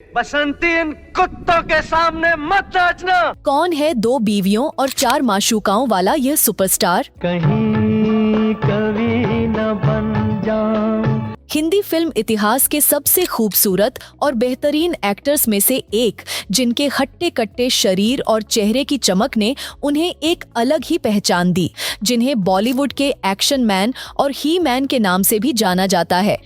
बसंती, इन कुत्तों के सामने मत नाचना। कौन है 2 बीवियों और 4 माशूकाओं वाला यह सुपरस्टार? कहीं कभी न बन जाऊं। हिंदी फिल्म इतिहास के सबसे खूबसूरत और बेहतरीन एक्टर्स में से एक, जिनके हट्टे कट्टे शरीर और चेहरे की चमक ने उन्हें एक अलग ही पहचान दी, जिन्हें बॉलीवुड के एक्शन मैन और ही मैन के नाम से भी जाना जाता है।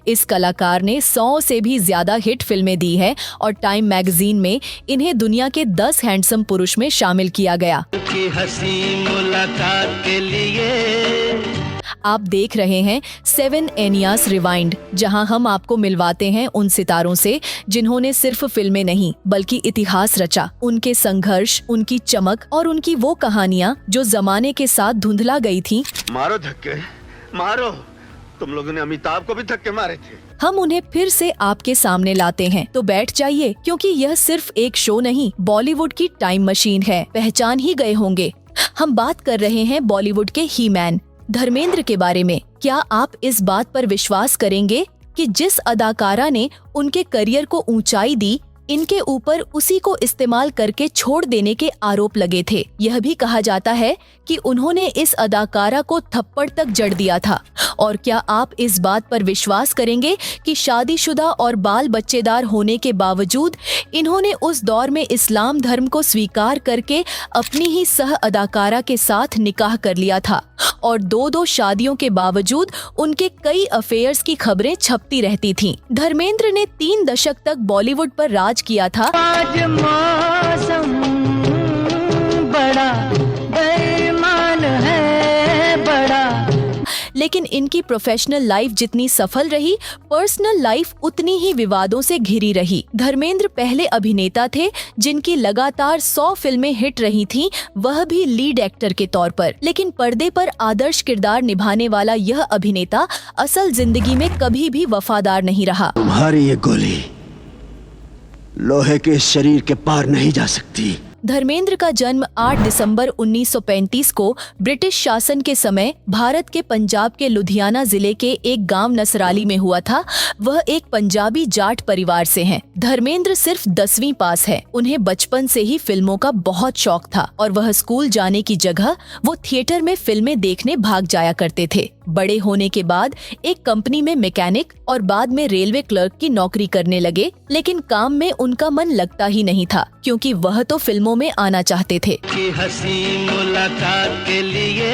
इस कलाकार ने 100 से भी ज्यादा हिट फिल्में दी हैं और टाइम मैगजीन में इन्हें दुनिया के 10 हैंडसम पुरुष में शामिल किया गया। की हंसी मुलाकात के लिए आप देख रहे हैं 7 एनियास रिवाइंड, जहां हम आपको मिलवाते हैं उन सितारों से जिन्होंने सिर्फ फिल्में नहीं बल्कि इतिहास रचा। उनके संघर्ष, उनकी चमक और उनकी वो कहानियां जो जमाने के साथ धुंधला गई थीं। मारो धक्के, मारो। तुम लोगों ने अमिताभ को भी धक्के मारे थे। हम उन्हें फिर से आपके सामने लाते हैं, तो बैठ जाइए, क्योंकि यह सिर्फ एक शो नहीं, बॉलीवुड की टाइम मशीन है। पहचान ही गए होंगे, हम बात कर रहे हैं बॉलीवुड के ही मैन धर्मेंद्र के बारे में। क्या आप इस बात पर विश्वास करेंगे कि जिस अदाकारा ने उनके करियर को ऊंचाई दी, इनके ऊपर उसी को इस्तेमाल करके छोड़ देने के आरोप लगे थे। यह भी कहा जाता है कि उन्होंने इस अदाकारा को थप्पड़ तक जड़ दिया था। और क्या आप इस बात पर विश्वास करेंगे कि शादीशुदा और बाल बच्चेदार होने के बावजूद इन्होंने उस दौर में इस्लाम धर्म को स्वीकार करके अपनी ही सह अदाकारा के साथ निकाह कर लिया था और 2 शादियों के बावजूद उनके कई अफेयर्स की खबरें छपती रहती थीं। धर्मेंद्र ने 3 दशक तक बॉलीवुड पर राज किया था। आज मौसम बड़ा बेईमान है, बड़ा। लेकिन इनकी प्रोफेशनल लाइफ जितनी सफल रही, पर्सनल लाइफ उतनी ही विवादों से घिरी रही। धर्मेंद्र पहले अभिनेता थे जिनकी लगातार 100 फिल्में हिट रही थीं, वह भी लीड एक्टर के तौर पर। लेकिन पर्दे पर आदर्श किरदार निभाने वाला यह अभिनेता असल जिंदगी में कभी भी वफादार नहीं रहा। तुम्हारी ये गोली लोहे के शरीर के पार नहीं जा सकती। धर्मेंद्र का जन्म 8 दिसंबर 1935 को ब्रिटिश शासन के समय भारत के पंजाब के लुधियाना जिले के एक गांव नसराली में हुआ था। वह एक पंजाबी जाट परिवार से हैं। धर्मेंद्र सिर्फ 10वीं पास है। उन्हें बचपन से ही फिल्मों का बहुत शौक था और वह स्कूल जाने की जगह वो थिएटर में फिल्में देखने भाग जाया करते थे। बड़े होने के बाद एक कंपनी में मैकेनिक और बाद में रेलवे क्लर्क की नौकरी करने लगे, लेकिन काम में उनका मन लगता ही नहीं था, क्योंकि वह तो फिल्मों में आना चाहते थे। की हंसी मुलाकात के लिए,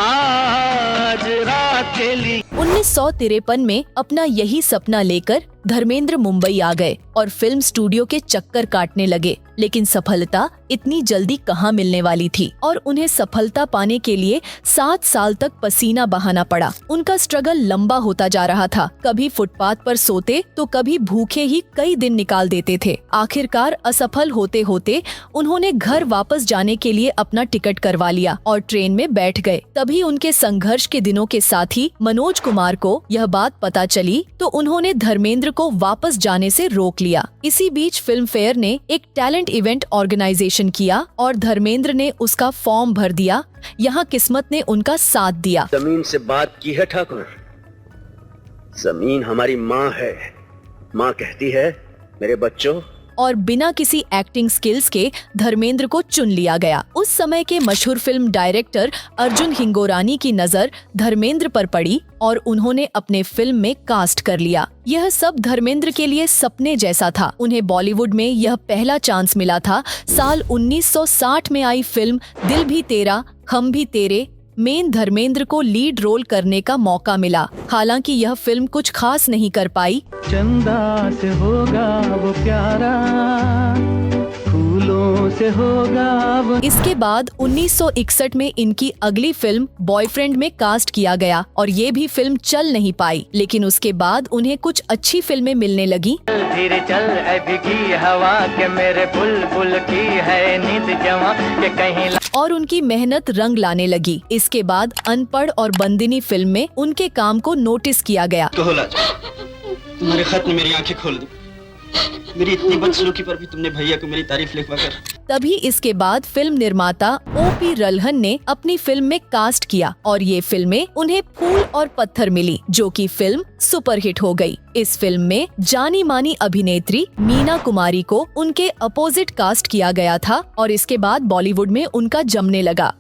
आज रात के लिए। 1953 में अपना यही सपना लेकर धर्मेंद्र मुंबई आ गए और फिल्म स्टूडियो के चक्कर काटने लगे। लेकिन सफलता इतनी जल्दी कहाँ मिलने वाली थी और उन्हें सफलता पाने के लिए 7 साल तक पसीना बहाना पड़ा। उनका स्ट्रगल लंबा होता जा रहा था। कभी फुटपाथ पर सोते तो कभी भूखे ही कई दिन निकाल देते थे। आखिरकार असफल होते होते उन्होंने घर वापस जाने के लिए अपना टिकट करवा लिया और ट्रेन में बैठ गए। तभी उनके संघर्ष के दिनों के साथी मनोज कुमार को यह बात पता चली, तो उन्होंने धर्मेंद्र को वापस जाने से रोक लिया। इसी बीच फिल्म फेयर ने एक टैलेंट इवेंट ऑर्गेनाइजेशन किया और धर्मेंद्र ने उसका फॉर्म भर दिया। यहाँ किस्मत ने उनका साथ दिया। जमीन से बात की है ठाकुर, जमीन हमारी माँ है। माँ कहती है मेरे बच्चों, और बिना किसी एक्टिंग स्किल्स के धर्मेंद्र को चुन लिया गया। उस समय के मशहूर फिल्म डायरेक्टर अर्जुन हिंगोरानी की नजर धर्मेंद्र पर पड़ी और उन्होंने अपने फिल्म में कास्ट कर लिया। यह सब धर्मेंद्र के लिए सपने जैसा था। उन्हें बॉलीवुड में यह पहला चांस मिला था। साल 1960 में आई फिल्म दिल भी तेरा हम भी तेरे में धर्मेंद्र को लीड रोल करने का मौका मिला। हालांकि यह फिल्म कुछ खास नहीं कर पाई। चंदा से होगा वो प्यारा, फूलों से होगा वो। इसके बाद 1961 में इनकी अगली फिल्म बॉयफ्रेंड में कास्ट किया गया और ये भी फिल्म चल नहीं पाई। लेकिन उसके बाद उन्हें कुछ अच्छी फिल्में मिलने लगी। धीरे चल ऐ भीगी हवा के मेरे बुलबुल की है नींद जवां के कहीं। और उनकी मेहनत रंग लाने लगी। इसके बाद अनपढ़ और बंदिनी फिल्म में उनके काम को नोटिस किया गया। तो होला तुम्हारे खत ने मेरी आंखें खोल दी। मेरी इतनी बदसलूकी पर भी तुमने भैया को मेरी तारीफ लिखवा कर तभी इसके बाद फिल्म निर्माता O.P. रल्हन ने अपनी फिल्म में कास्ट किया और ये फिल्में उन्हें फूल और पत्थर मिली, जो कि फिल्म सुपरहिट हो गई। इस फिल्म में जानी मानी अभिनेत्री मीना कुमारी को उनके अपोजिट कास्ट किया गया था और इसके बाद बॉलीवुड में उनका जमने लगा।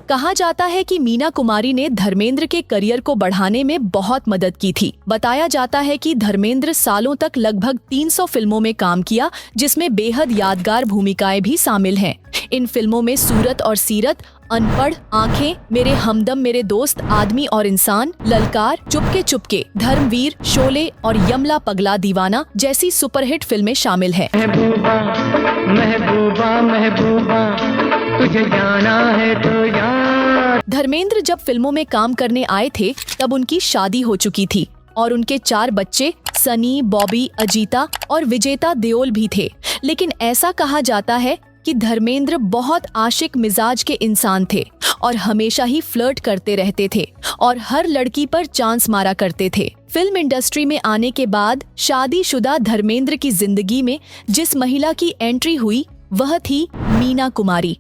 कहा जाता है कि मीना कुमारी ने धर्मेंद्र के करियर को बढ़ाने में बहुत मदद की थी। बताया जाता है कि धर्मेंद्र सालों तक लगभग 300 फिल्मों में काम किया, जिसमें बेहद यादगार भूमिकाएं भी शामिल हैं। इन फिल्मों में सूरत और सीरत, अनपढ़, आंखें, मेरे हमदम मेरे दोस्त, आदमी और इंसान, ललकार, चुपके चुपके, धर्मवीर, शोले और यमला पगला दीवाना जैसी सुपरहिट फिल्में शामिल हैं। महबूबा महबूबा महबूबा तुझे जाना है तो जान। धर्मेंद्र जब फिल्मों में काम करने आए थे तब उनकी शादी हो चुकी थी और उनके 4 बच्चे सनी, बॉबी, अजीता और विजेता देओल भी थे। लेकिन ऐसा कहा जाता है कि धर्मेंद्र बहुत आशिक मिजाज के इंसान थे और हमेशा ही फ्लर्ट करते रहते थे और हर लड़की पर चांस मारा करते थे। फिल्म इंडस्ट्री में आने के बाद शादीशुदा धर्मेंद्र की जिंदगी में जिस महिला की एंट्री हुई वह थी मीना कुमारी।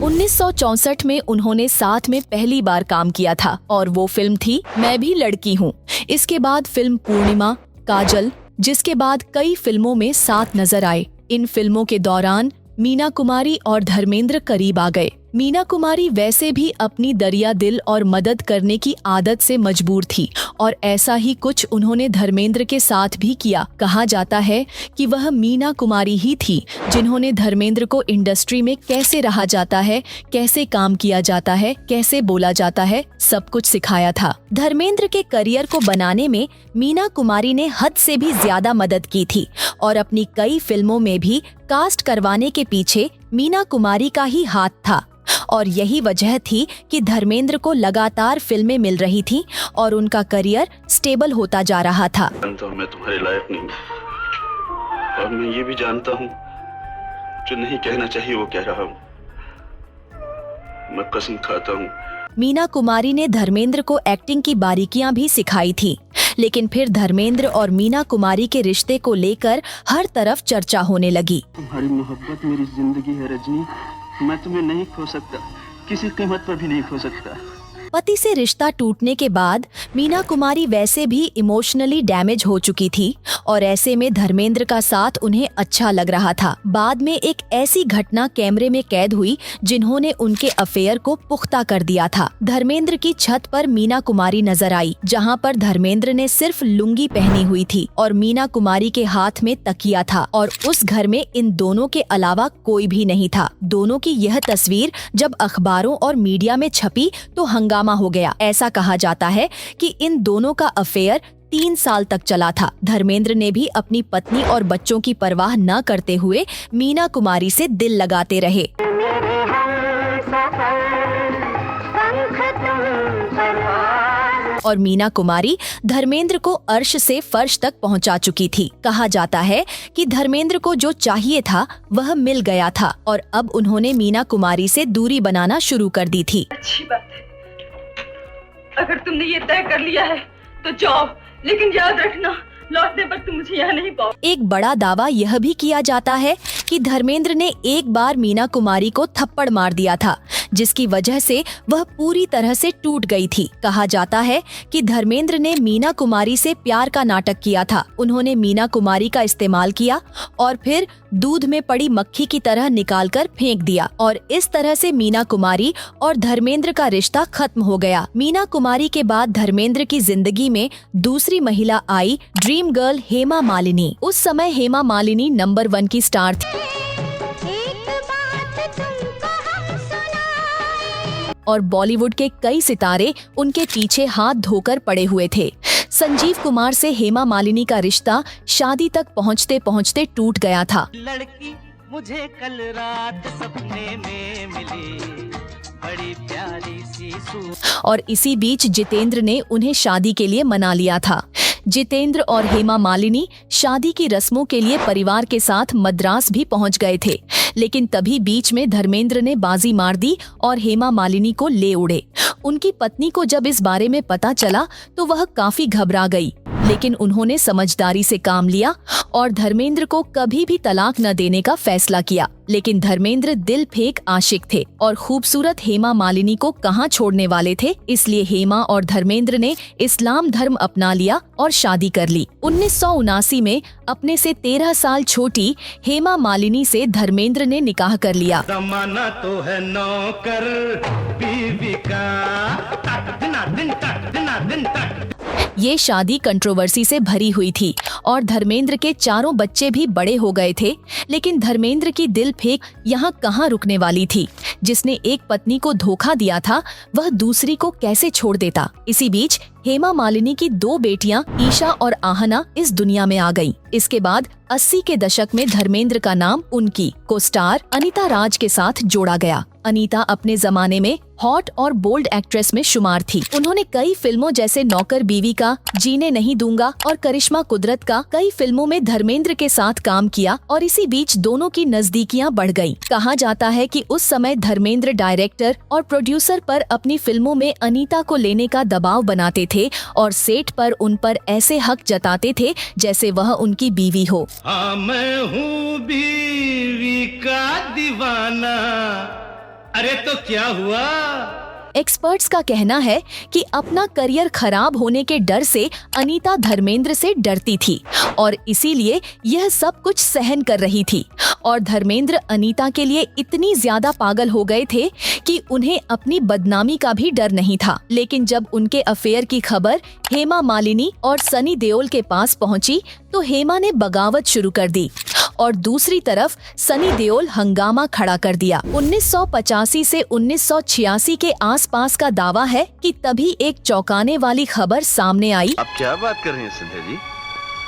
1964 में उन्होंने साथ में पहली बार काम किया था और वो फिल्म थी मैं भी लड़की हूँ। इसके बाद फिल्म पूर्णिमा, काजल, जिसके बाद कई फिल्मों में साथ नजर आए। इन फिल्मों के दौरान मीना कुमारी और धर्मेंद्र करीब आ गए। मीना कुमारी वैसे भी अपनी दरिया दिल और मदद करने की आदत से मजबूर थी और ऐसा ही कुछ उन्होंने धर्मेंद्र के साथ भी किया। कहा जाता है कि वह मीना कुमारी ही थी जिन्होंने धर्मेंद्र को इंडस्ट्री में कैसे रहा जाता है, कैसे काम किया जाता है, कैसे बोला जाता है, सब कुछ सिखाया था। धर्मेंद्र के करियर को बनाने में मीना कुमारी ने हद से भी ज्यादा मदद की थी और अपनी कई फिल्मों में भी कास्ट करवाने के पीछे मीना कुमारी का ही हाथ था और यही वजह थी कि धर्मेंद्र को लगातार फिल्में मिल रही थीं और उनका करियर स्टेबल होता जा रहा था। जानता हूं मैं तुम्हारे लायक नहीं हूं और मैं ये भी जानता हूं जो नहीं कहना चाहिए वो कह रहा हूं। मैं कसम खाता हूं। मीना कुमारी ने धर्मेंद्र को एक्टिंग की बारीकियां भी सिखाई थी, लेकिन फिर धर्मेंद्र और मीना कुमारी के रिश्ते को लेकर हर तरफ चर्चा होने लगी। तुम्हारी मोहब्बत मेरी जिंदगी है रजनी, मैं तुम्हें नहीं खो सकता, किसी कीमत पर भी नहीं खो सकता। पति से रिश्ता टूटने के बाद मीना कुमारी वैसे भी इमोशनली डैमेज हो चुकी थी और ऐसे में धर्मेंद्र का साथ उन्हें अच्छा लग रहा था। बाद में एक ऐसी घटना कैमरे में कैद हुई जिन्होंने उनके अफेयर को पुख्ता कर दिया था। धर्मेंद्र की छत पर मीना कुमारी नजर आई, जहां पर धर्मेंद्र ने सिर्फ लुंगी पहनी हुई थी और मीना कुमारी के हाथ में तकिया था और उस घर में इन दोनों के अलावा कोई भी नहीं था। दोनों की यह तस्वीर जब अखबारों और मीडिया में छपी तो हंगामा हो गया। ऐसा कहा जाता है कि इन दोनों का अफेयर 3 साल तक चला था। धर्मेंद्र ने भी अपनी पत्नी और बच्चों की परवाह न करते हुए मीना कुमारी से दिल लगाते रहे। और मीना कुमारी धर्मेंद्र को अर्श से फर्श तक पहुंचा चुकी थी। कहा जाता है कि धर्मेंद्र को जो चाहिए था वह मिल गया था और अब उन्होंने मीना कुमारी से दूरी बनाना शुरू कर दी थी। अच्छी बात है, अगर तुमने ये तय कर लिया है तो जाओ, लेकिन याद रखना लौटने पर तुम मुझे यहाँ नहीं पाओ। एक बड़ा दावा यह भी किया जाता है कि धर्मेंद्र ने एक बार मीना कुमारी को थप्पड़ मार दिया था, जिसकी वजह से वह पूरी तरह से टूट गई थी। कहा जाता है कि धर्मेंद्र ने मीना कुमारी से प्यार का नाटक किया था। उन्होंने मीना कुमारी का इस्तेमाल किया और फिर दूध में पड़ी मक्खी की तरह निकालकर फेंक दिया और इस तरह से मीना कुमारी और धर्मेंद्र का रिश्ता खत्म हो गया। मीना कुमारी के बाद धर्मेंद्र की जिंदगी में दूसरी महिला आई, ड्रीम गर्ल हेमा मालिनी। उस समय हेमा मालिनी नंबर 1 की स्टार थी और बॉलीवुड के कई सितारे उनके पीछे हाथ धोकर पड़े हुए थे। संजीव कुमार से हेमा मालिनी का रिश्ता शादी तक पहुंचते पहुंचते टूट गया था। लड़की मुझे कल रात सपने में मिली, बड़ी प्यारी सी और इसी बीच जितेंद्र ने उन्हें शादी के लिए मना लिया था। जितेंद्र और हेमा मालिनी शादी की रस्मों के लिए परिवार के साथ मद्रास भी पहुंच गए थे, लेकिन तभी बीच में धर्मेंद्र ने बाजी मार दी और हेमा मालिनी को ले उड़े। उनकी पत्नी को जब इस बारे में पता चला तो वह काफी घबरा गई, लेकिन उन्होंने समझदारी से काम लिया और धर्मेंद्र को कभी भी तलाक न देने का फैसला किया। लेकिन धर्मेंद्र दिल फेंक आशिक थे और खूबसूरत हेमा मालिनी को कहां छोड़ने वाले थे, इसलिए हेमा और धर्मेंद्र ने इस्लाम धर्म अपना लिया और शादी कर ली। 1979 में अपने से 13 साल छोटी हेमा मालिनी से धर्मेंद्र ने निकाह कर लिया। जमाना तो है नौकर बीवी का, तक दिना दिन तक दिना दिन तक। ये शादी कंट्रोवर्सी से भरी हुई थी और धर्मेंद्र के चारों बच्चे भी बड़े हो गए थे, लेकिन धर्मेंद्र की दिल फेंक यहाँ कहाँ रुकने वाली थी। जिसने एक पत्नी को धोखा दिया था वह दूसरी को कैसे छोड़ देता। इसी बीच हेमा मालिनी की 2 बेटियां ईशा और आहना इस दुनिया में आ गईं। इसके बाद 80 के दशक में धर्मेंद्र का नाम उनकी को-स्टार अनीता राज के साथ जोड़ा गया। अनीता अपने जमाने में हॉट और बोल्ड एक्ट्रेस में शुमार थी। उन्होंने कई फिल्मों जैसे नौकर बीवी का, जीने नहीं दूंगा और करिश्मा कुदरत का कई फिल्मों में धर्मेंद्र के साथ काम किया और इसी बीच दोनों की नजदीकियां बढ़ गईं। कहा जाता है कि उस समय धर्मेंद्र डायरेक्टर और प्रोड्यूसर पर अपनी फिल्मों में अनीता को लेने का दबाव बनाते थे और सेट पर उन पर ऐसे हक जताते थे जैसे वह उनकी बीवी हो। हाँ मैं हूँ बीवी का दीवाना, अरे तो क्या हुआ। एक्सपर्ट्स का कहना है कि अपना करियर खराब होने के डर से अनीता धर्मेंद्र से डरती थी और इसीलिए यह सब कुछ सहन कर रही थी और धर्मेंद्र अनीता के लिए इतनी ज्यादा पागल हो गए थे कि उन्हें अपनी बदनामी का भी डर नहीं था। लेकिन जब उनके अफेयर की खबर हेमा मालिनी और सनी देओल के पास पहुंची तो हेमा ने बगावत शुरू कर दी और दूसरी तरफ सनी देओल हंगामा खड़ा कर दिया। 1985 से 1986 के आसपास का दावा है कि तभी एक चौंकाने वाली खबर सामने आई। आप क्या बात कर रहे हैं संध्या जी?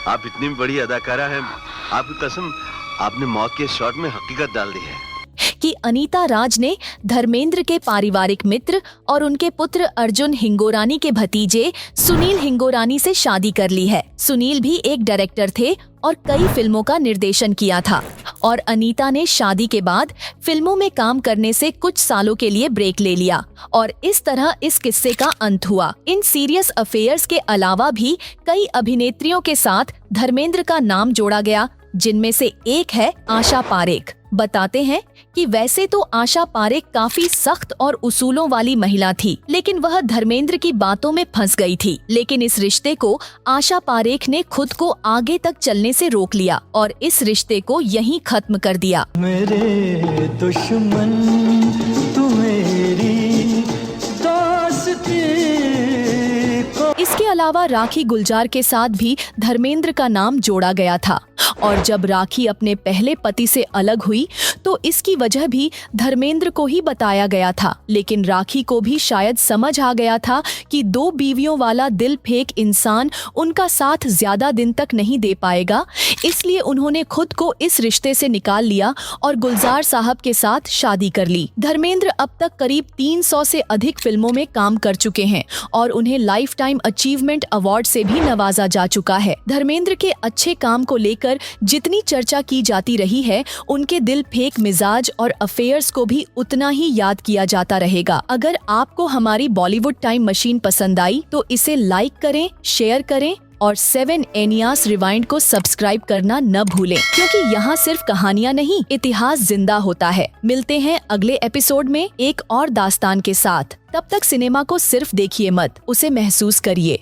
आप इतनी बड़ी अदाकारा हैं, आपकी कसम, आपने मौत के शॉट में हकीकत डाल दी है कि अनीता राज ने धर्मेंद्र के पारिवारिक मित्र और उनके पुत्र अर्जुन हिंगोरानी के भतीजे सुनील हिंगोरानी से शादी कर ली है। सुनील भी एक डायरेक्टर थे और कई फिल्मों का निर्देशन किया था और अनीता ने शादी के बाद फिल्मों में काम करने से कुछ सालों के लिए ब्रेक ले लिया और इस तरह इस किस्से का अंत हुआ। इन सीरियस अफेयर्स के अलावा भी कई अभिनेत्रियों के साथ धर्मेंद्र का नाम जोड़ा गया, जिनमें से एक है आशा पारेख। बताते हैं कि वैसे तो आशा पारेख काफी सख्त और उसूलों वाली महिला थी, लेकिन वह धर्मेंद्र की बातों में फंस गई थी। लेकिन इस रिश्ते को आशा पारेख ने खुद को आगे तक चलने से रोक लिया और इस रिश्ते को यहीं खत्म कर दिया। मेरे दुश्मन तू मेरी दोस्ती को। इसके अलावा राखी गुलजार के साथ भी धर्मेंद्र का नाम जोड़ा गया था और जब राखी अपने पहले पति से अलग हुई तो इसकी वजह भी धर्मेंद्र को ही बताया गया था। लेकिन राखी को भी शायद समझ आ गया था कि 2 बीवियों वाला दिल फेंक इंसान उनका साथ ज्यादा दिन तक नहीं दे पाएगा, इसलिए उन्होंने खुद को इस रिश्ते से निकाल लिया और गुलजार साहब के साथ शादी कर ली। धर्मेंद्र अब तक करीब 300 से अधिक फिल्मों में काम कर चुके हैं और उन्हें लाइफ टाइम अचीवमेंट अवार्ड से भी नवाजा जा चुका है। धर्मेंद्र के अच्छे काम को लेकर जितनी चर्चा की जाती रही है, उनके दिल फेंक मिजाज और अफेयर्स को भी उतना ही याद किया जाता रहेगा। अगर आपको हमारी बॉलीवुड टाइम मशीन पसंद आई तो इसे लाइक करें, शेयर करें और 7 एनियास रिवाइंड को सब्सक्राइब करना न भूलें, क्योंकि यहाँ सिर्फ कहानियाँ नहीं, इतिहास जिंदा होता है। मिलते हैं अगले एपिसोड में एक और दास्तान के साथ। तब तक सिनेमा को सिर्फ देखिए मत, उसे महसूस करिए।